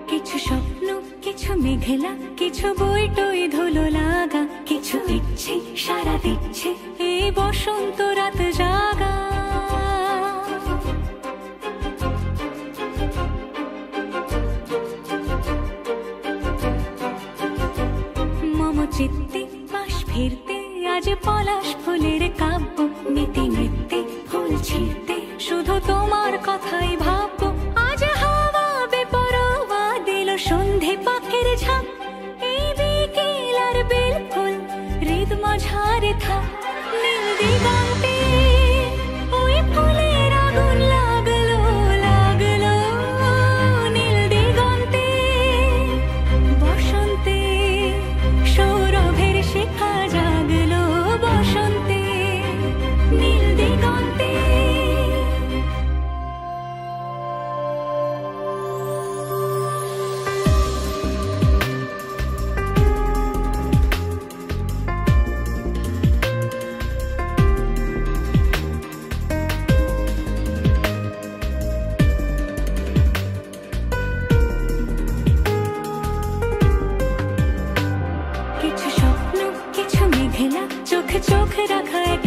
কিছু স্বপ্ন, কিছু মেঘলা, কিছু বই টই ধুলো লাগা, কিছু ইচ্ছে সারা দিচ্ছে এই বসন্ত রাত জাগা। মম চিত্তে পাশ ফিরতে আজ পলাশ ফুলের কাব্য, নীতি নৃত্যে ফুল ছিঁড়তে শুধু তোমার কথাই ভাববো। আজ হাওয়া বেপরোয়া দিল সন্ধে পাখির ঝাঁক, এই বিকেল আর বিলকুল হৃদ মাঝারে থাক। নীল দিগন্তে ওই ফুলের আগুন লাগলো লাগলো, নীল দিগন্তে বসন্তে সৌরভের শিখা জাগলো, বসন্তে নীল দিগন্তে। কিছু স্বপ্ন, কিছু মেঘলা, চোখে চোখ রাখা এক